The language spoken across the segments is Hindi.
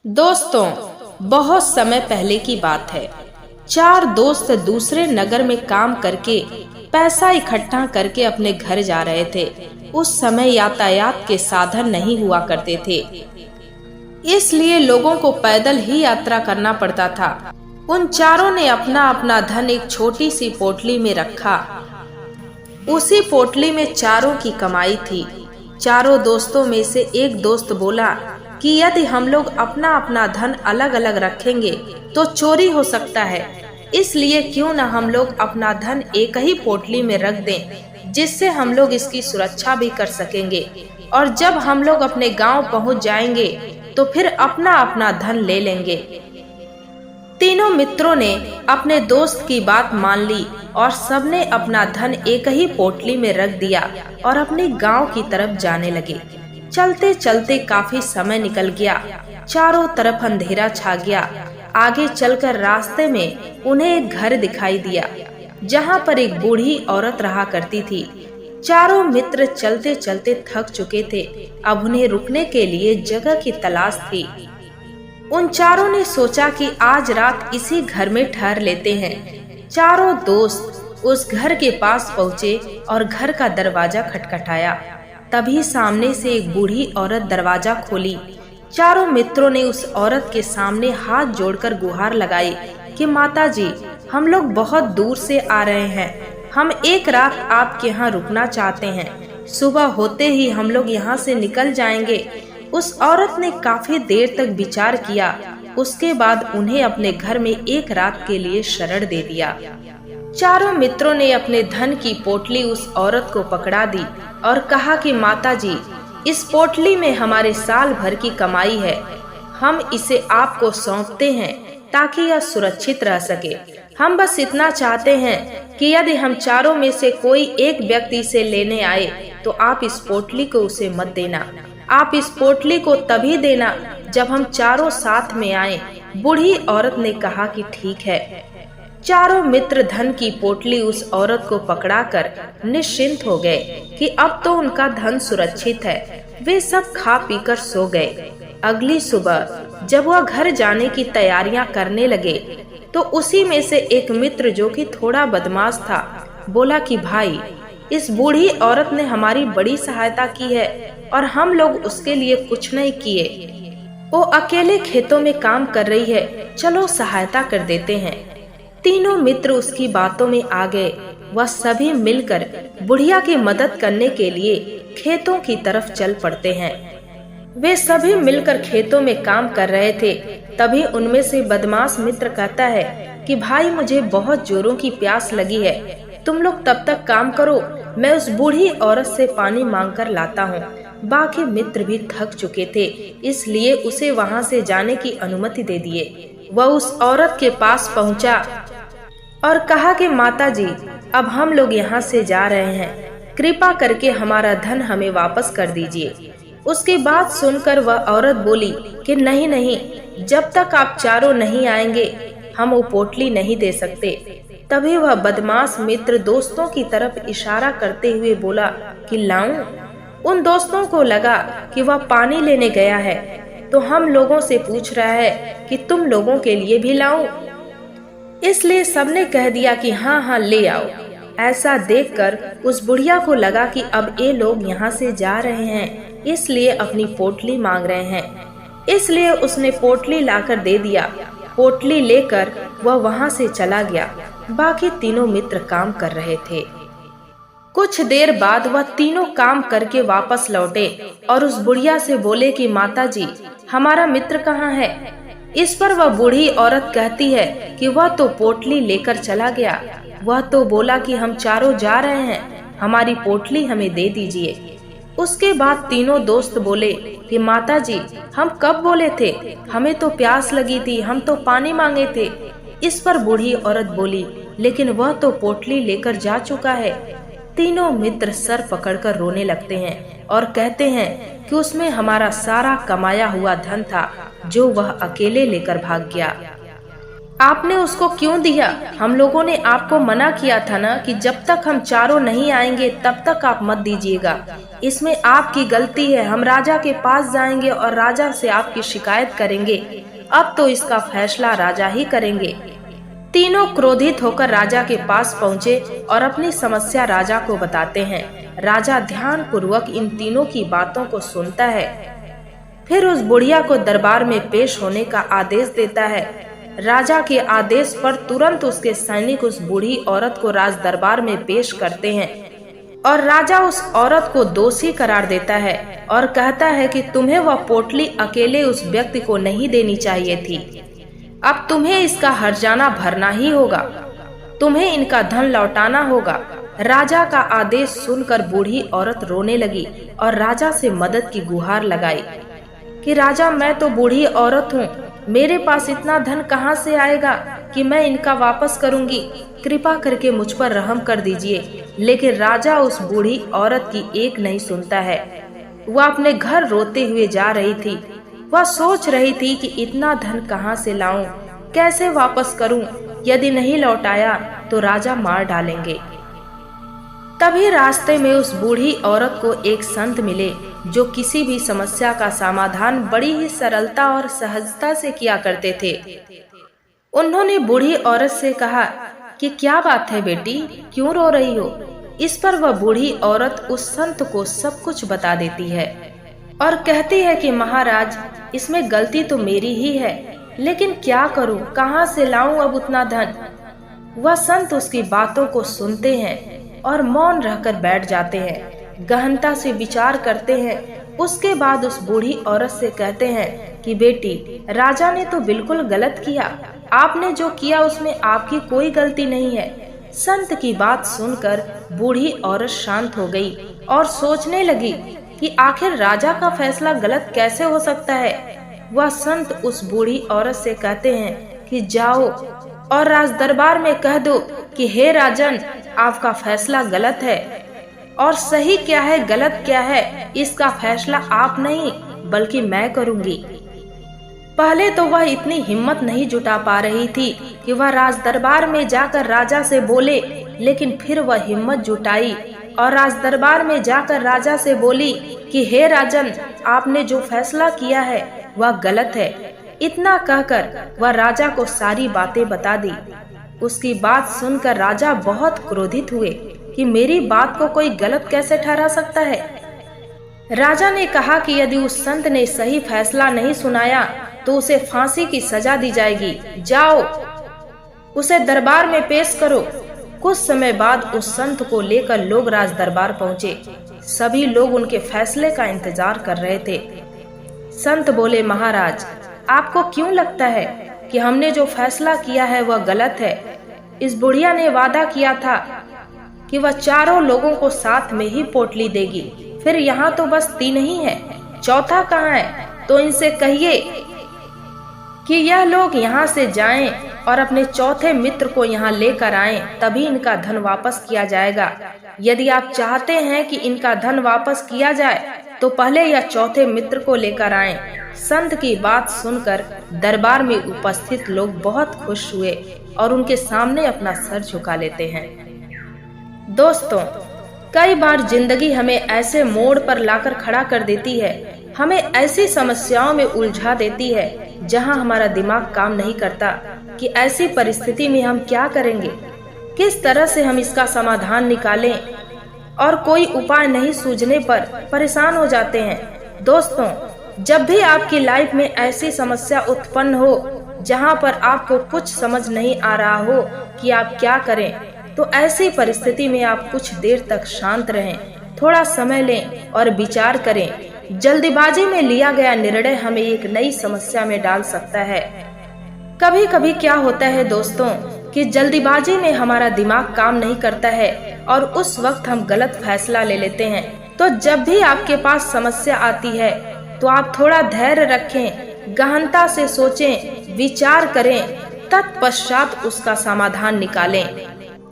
दोस्तों, बहुत समय पहले की बात है। 4 दोस्त दूसरे नगर में काम करके पैसा इकट्ठा करके अपने घर जा रहे थे। उस समय यातायात के साधन नहीं हुआ करते थे, इसलिए लोगों को पैदल ही यात्रा करना पड़ता था। उन चारों ने अपना अपना धन एक छोटी सी पोटली में रखा। उसी पोटली में चारों की कमाई थी। चारों दोस्तों में से एक दोस्त बोला कि यदि हम लोग अपना अपना धन अलग अलग रखेंगे तो चोरी हो सकता है, इसलिए क्यों न हम लोग अपना धन एक ही पोटली में रख दें, जिससे हम लोग इसकी सुरक्षा भी कर सकेंगे। और जब हम लोग अपने गांव पहुंच जाएंगे तो फिर अपना अपना धन ले लेंगे। तीनों मित्रों ने अपने दोस्त की बात मान ली और सबने अपना धन एक ही पोटली में रख दिया और अपने गांव की तरफ जाने लगे। चलते चलते काफी समय निकल गया। चारों तरफ अंधेरा छा गया। आगे चलकर रास्ते में उन्हें एक घर दिखाई दिया, जहां पर एक बूढ़ी औरत रहा करती थी। चारों मित्र चलते चलते थक चुके थे। अब उन्हें रुकने के लिए जगह की तलाश थी। उन चारों ने सोचा कि आज रात इसी घर में ठहर लेते हैं। चारों दोस्त उस घर के पास पहुँचे और घर का दरवाजा खटखटाया। तभी सामने से एक बूढ़ी औरत दरवाजा खोली। चारों मित्रों ने उस औरत के सामने हाथ जोड़कर गुहार लगाई कि माता जी, हम लोग बहुत दूर से आ रहे हैं। हम एक रात आपके यहाँ रुकना चाहते हैं। सुबह होते ही हम लोग यहाँ से निकल जाएंगे। उस औरत ने काफी देर तक विचार किया। उसके बाद उन्हें अपने घर में एक रात के लिए शरण दे दिया। चारों मित्रों ने अपने धन की पोटली उस औरत को पकड़ा दी और कहा कि माता जी, इस पोटली में हमारे साल भर की कमाई है। हम इसे आपको सौंपते हैं ताकि यह सुरक्षित रह सके। हम बस इतना चाहते हैं कि यदि हम चारों में से कोई एक व्यक्ति इसे लेने आए तो आप इस पोटली को उसे मत देना। आप इस पोटली को तभी देना जब हम चारों साथ में आए। बूढ़ी औरत ने कहा कि ठीक है। चारों मित्र धन की पोटली उस औरत को पकड़ाकर निश्चिंत हो गए कि अब तो उनका धन सुरक्षित है। वे सब खा पीकर सो गए। अगली सुबह जब वह घर जाने की तैयारियां करने लगे तो उसी में से एक मित्र, जो कि थोड़ा बदमाश था, बोला कि भाई, इस बूढ़ी औरत ने हमारी बड़ी सहायता की है और हम लोग उसके लिए कुछ नहीं किए। वो अकेले खेतों में काम कर रही है, चलो सहायता कर देते हैं। तीनों मित्र उसकी बातों में आ गए। वह सभी मिलकर बुढ़िया की मदद करने के लिए खेतों की तरफ चल पड़ते हैं। वे सभी मिलकर खेतों में काम कर रहे थे। तभी उनमें से बदमाश मित्र कहता है कि भाई, मुझे बहुत जोरों की प्यास लगी है, तुम लोग तब तक काम करो, मैं उस बूढ़ी औरत से पानी मांग कर लाता हूँ। बाकी मित्र भी थक चुके थे, इसलिए उसे वहाँ से जाने की अनुमति दे दिए। वह उस औरत के पास पहुँचा और कहा कि माता जी, अब हम लोग यहाँ से जा रहे हैं, कृपा करके हमारा धन हमें वापस कर दीजिए। उसकी बात सुनकर वह औरत बोली कि नहीं नहीं, जब तक आप चारों नहीं आएंगे हम वो पोटली नहीं दे सकते। तभी वह बदमाश मित्र दोस्तों की तरफ इशारा करते हुए बोला कि लाऊं। उन दोस्तों को लगा कि वह पानी लेने गया है तो हम लोगों से पूछ रहा है कि तुम लोगों के लिए भी लाऊं। इसलिए सबने कह दिया कि हाँ हाँ, ले आओ। ऐसा देखकर उस बुढ़िया को लगा कि अब ये लोग यहाँ से जा रहे हैं, इसलिए अपनी पोटली मांग रहे हैं। इसलिए उसने पोटली लाकर दे दिया। पोटली लेकर वह वहाँ से चला गया। बाकी तीनों मित्र काम कर रहे थे। कुछ देर बाद वह तीनों काम करके वापस लौटे और उस बुढ़िया से बोले कि माता जी, हमारा मित्र कहाँ है? इस पर वह बूढ़ी औरत कहती है कि वह तो पोटली लेकर चला गया। वह तो बोला कि हम चारों जा रहे हैं, हमारी पोटली हमें दे दीजिए। उसके बाद तीनों दोस्त बोले कि माता जी, हम कब बोले थे? हमें तो प्यास लगी थी, हम तो पानी मांगे थे। इस पर बूढ़ी औरत बोली, लेकिन वह तो पोटली लेकर जा चुका है। तीनों मित्र सर पकड़कर रोने लगते हैं और कहते हैं कि उसमें हमारा सारा कमाया हुआ धन था जो वह अकेले लेकर भाग गया। आपने उसको क्यों दिया? हम लोगों ने आपको मना किया था ना कि जब तक हम चारों नहीं आएंगे तब तक आप मत दीजिएगा। इसमें आपकी गलती है। हम राजा के पास जाएंगे और राजा से आपकी शिकायत करेंगे। अब तो इसका फैसला राजा ही करेंगे। तीनों क्रोधित होकर राजा के पास पहुँचे और अपनी समस्या राजा को बताते हैं। राजा ध्यान पूर्वक इन तीनों की बातों को सुनता है, फिर उस बुढ़िया को दरबार में पेश होने का आदेश देता है। राजा के आदेश पर तुरंत उसके सैनिक उस बूढ़ी औरत को राज दरबार में पेश करते हैं और राजा उस औरत को दोषी करार देता है और कहता है कि तुम्हें वह पोटली अकेले उस व्यक्ति को नहीं देनी चाहिए थी। अब तुम्हें इसका हर्जाना भरना ही होगा। तुम्हें इनका धन लौटाना होगा। राजा का आदेश सुनकर बूढ़ी औरत रोने लगी और राजा से मदद की गुहार लगाई कि राजा, मैं तो बूढ़ी औरत हूँ, मेरे पास इतना धन कहाँ से आएगा कि मैं इनका वापस करूंगी। कृपा करके मुझ पर रहम कर दीजिए। लेकिन राजा उस बूढ़ी औरत की एक नहीं सुनता है। वह अपने घर रोते हुए जा रही थी। वह सोच रही थी कि इतना धन कहाँ से लाऊं, कैसे वापस करूं? यदि नहीं लौटाया तो राजा मार डालेंगे। तभी रास्ते में उस बूढ़ी औरत को एक संत मिले जो किसी भी समस्या का समाधान बड़ी ही सरलता और सहजता से किया करते थे। उन्होंने बूढ़ी औरत से कहा कि क्या बात है बेटी, क्यों रो रही हो? इस पर वह बूढ़ी औरत उस संत को सब कुछ बता देती है और कहती है कि महाराज, इसमें गलती तो मेरी ही है, लेकिन क्या करूं, कहां से लाऊं अब उतना धन? वह संत उसकी बातों को सुनते हैं और मौन रहकर बैठ जाते हैं, गहनता से विचार करते हैं। उसके बाद उस बूढ़ी औरत से कहते हैं कि बेटी, राजा ने तो बिल्कुल गलत किया। आपने जो किया उसमें आपकी कोई गलती नहीं है। संत की बात सुनकर बूढ़ी औरत शांत हो गई और सोचने लगी कि आखिर राजा का फैसला गलत कैसे हो सकता है। वह संत उस बूढ़ी औरत से कहते हैं कि जाओ और राज दरबार में कह दो कि हे राजन, आपका फैसला गलत है और सही क्या है गलत क्या है इसका फैसला आप नहीं बल्कि मैं करूंगी। पहले तो वह इतनी हिम्मत नहीं जुटा पा रही थी कि वह राज दरबार में जाकर राजा से बोले, लेकिन फिर वह हिम्मत जुटाई और राज दरबार में जाकर राजा से बोली कि हे राजन, आपने जो फैसला किया है वह गलत है। इतना कहकर वह राजा को सारी बातें बता दी। उसकी बात सुनकर राजा बहुत क्रोधित हुए कि मेरी बात को कोई गलत कैसे ठहरा सकता है। राजा ने कहा कि यदि उस संत ने सही फैसला नहीं सुनाया तो उसे फांसी की सजा दी जाएगी। जाओ, उसे दरबार में पेश करो। कुछ समय बाद उस संत को लेकर लोग राज दरबार पहुँचे। सभी लोग उनके फैसले का इंतजार कर रहे थे। संत बोले, महाराज, आपको क्यों लगता है कि हमने जो फैसला किया है वह गलत है? इस बुढ़िया ने वादा किया था कि वह चारों लोगों को साथ में ही पोटली देगी। फिर यहाँ तो बस 3 ही है, चौथा कहाँ है? तो इनसे कहिए कि यह लोग यहाँ से जाएं और अपने चौथे मित्र को यहाँ लेकर आएं, तभी इनका धन वापस किया जाएगा। यदि आप चाहते हैं कि इनका धन वापस किया जाए तो पहले यह चौथे मित्र को लेकर आएं। संत की बात सुनकर दरबार में उपस्थित लोग बहुत खुश हुए और उनके सामने अपना सर झुका लेते हैं। दोस्तों, कई बार जिंदगी हमें ऐसे मोड़ पर लाकर खड़ा कर देती है, हमें ऐसी समस्याओं में उलझा देती है जहां हमारा दिमाग काम नहीं करता कि ऐसी परिस्थिति में हम क्या करेंगे, किस तरह से हम इसका समाधान निकालें, और कोई उपाय नहीं सूझने पर परेशान हो जाते हैं। दोस्तों, जब भी आपकी लाइफ में ऐसी समस्या उत्पन्न हो जहां पर आपको कुछ समझ नहीं आ रहा हो कि आप क्या करें, तो ऐसी परिस्थिति में आप कुछ देर तक शांत रहें, थोड़ा समय लें और विचार करें। जल्दीबाजी में लिया गया निर्णय हमें एक नई समस्या में डाल सकता है। कभी कभी क्या होता है दोस्तों कि जल्दीबाजी में हमारा दिमाग काम नहीं करता है और उस वक्त हम गलत फैसला ले लेते हैं। तो जब भी आपके पास समस्या आती है तो आप थोड़ा धैर्य रखें, गहनता से सोचें, विचार करें, तत्पश्चात उसका समाधान निकालें।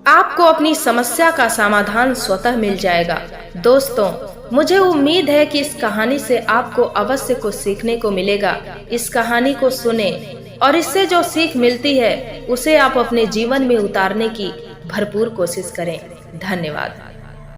आपको अपनी समस्या का समाधान स्वतः मिल जाएगा। दोस्तों, मुझे उम्मीद है कि इस कहानी से आपको अवश्य कुछ सीखने को मिलेगा। इस कहानी को सुने, और इससे जो सीख मिलती है उसे आप अपने जीवन में उतारने की भरपूर कोशिश करें। धन्यवाद।